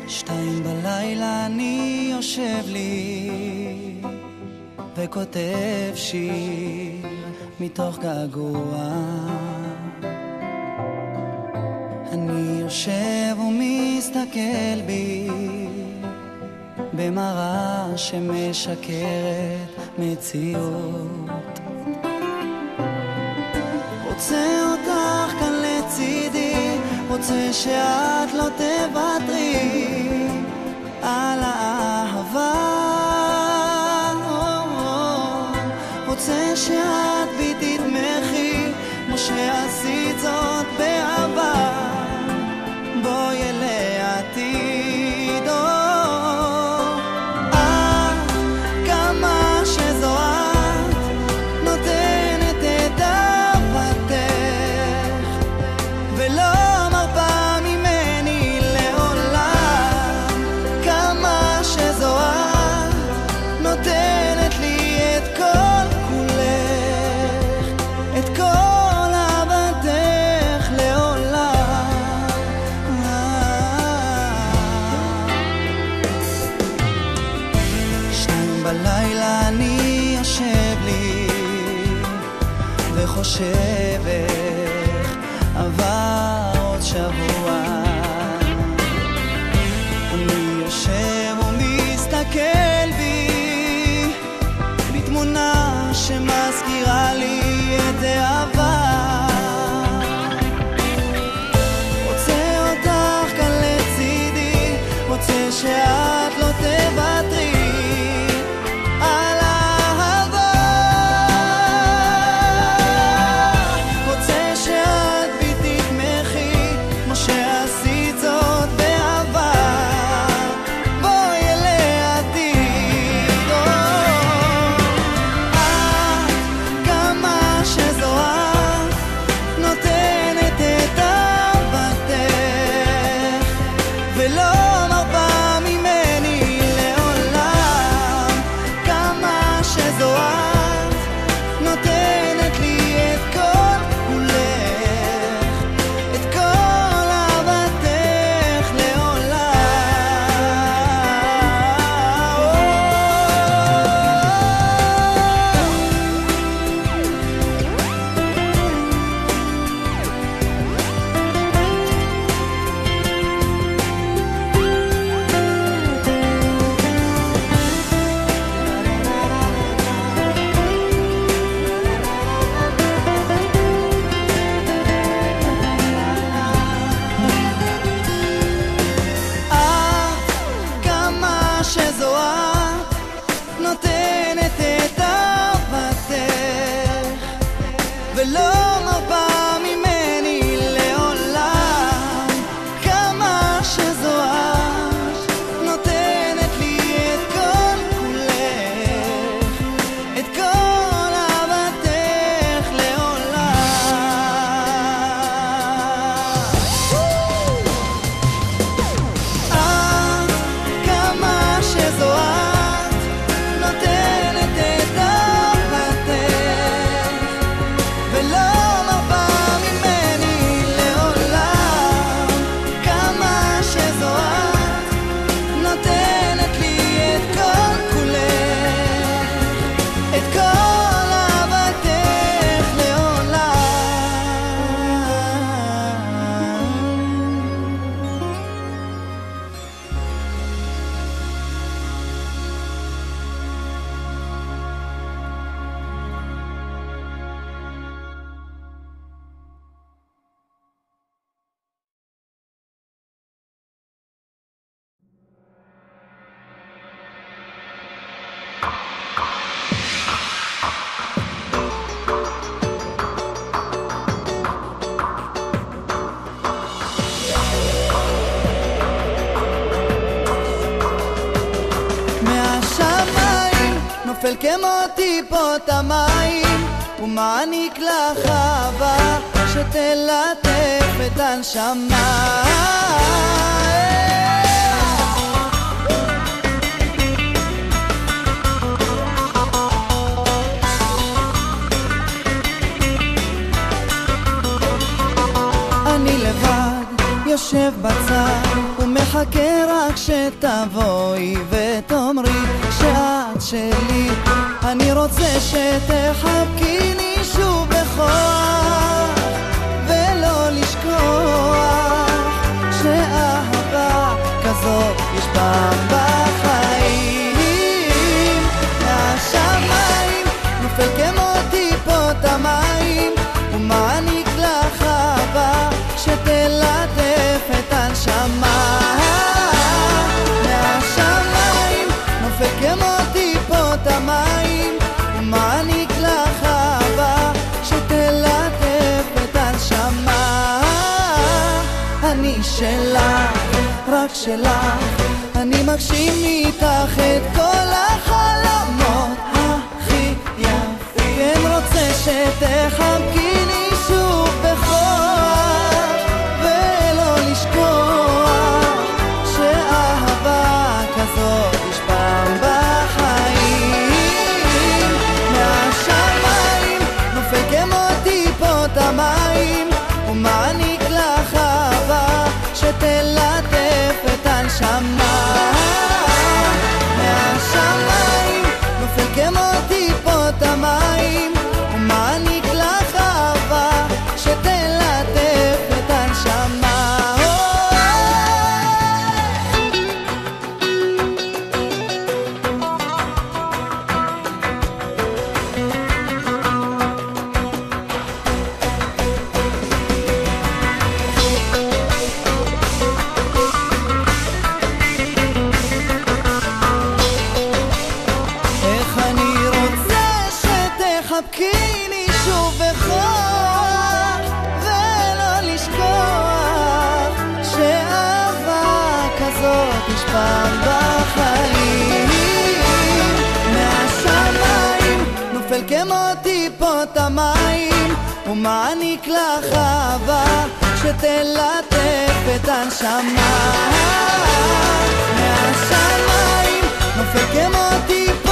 2 בלילה אני יושב לי וכותב שיר מתוך געגוע. אני יושב ומסתכל בי במראה שמשקרת מציאות. רוצה אותך כאן לצידי, רוצה שאת לא תוותרי על האהבה. רוצה שאת בי תתמכי כמו שעשית זאת בעבר. בואי אלי עתיד, כמה שזו את נותנת את אהבתך ולא מרפה ממני לעולם. כמה שזו את נותנת לי את כל כולך, את כל אהבתך לעולם. 2 בלילה אני יושב לי וחושב איך עבר עוד שבוע. אני יושב ומסתכל בי בתמונה שמזכירה לי את העבר. רוצה אותך כאן לצידי, רוצה שאת לא תוותרי על האהבה. רוצה שאת בי תתמכי כמו שעשית זאת בעבר. בואי אלי עתיד, כמה שזו את נותנת את אהבתך ולא מרפה ממני לעולם. כמה שזו את נותנת לי את כל כולך, את כל אהבתך לעולם. כמה שזו את נותנת את אהבתך ולא מרפה ממני לעולם. כמה שזו את נותנת לי את כל כולך, את כל אהבתך לעולם. כמה שזו את נותנת את אהבתך ולא מרפה ממני לעולם. כמה שזו את נותנת לי את כל כולך, את כל אהבתך לעולם. מהשמיים נופל כמו טיפות המים ומעניק לך אהבה שתלטף את הנשמה. אני לבד יושב בצד ומחכה רק שתבואי ותאמרי שאת שלי. אני רוצה שתחבקיני שוב בכוח ולא לשכוח שאהבה כזאת יש פעם בחיים. מהשמיים נופל כמו טיפות המים ומעניק לך אהבה שתלטף את הנשמה. מהשמיים נופל כמו טיפות המים ומעניק לך אהבה שתלטף את הנשמה. אני שלך, רק שלך, אני מגשים איתך את כל החלומות הכי יפים. כן רוצה שתחבקיני שוב בכוח ולא לשכוח שאהבה כזאת יש פעם בחיים. מהשמיים נופל כמו טיפות המים ומעניק לך אהבה שתלטף את הנשמה. מהשמיים נופל כמו טיפות המים ומעניק לך אהבה שתלטף את הנשמה. חבקיני שוב בכוח ולא לשכוח שאהבה כזאת יש פעם בחיים. מהשמיים נופל כמו טיפות המים ומעניק לך אהבה שתלטף את הנשמה. מהשמיים נופל כמו טיפות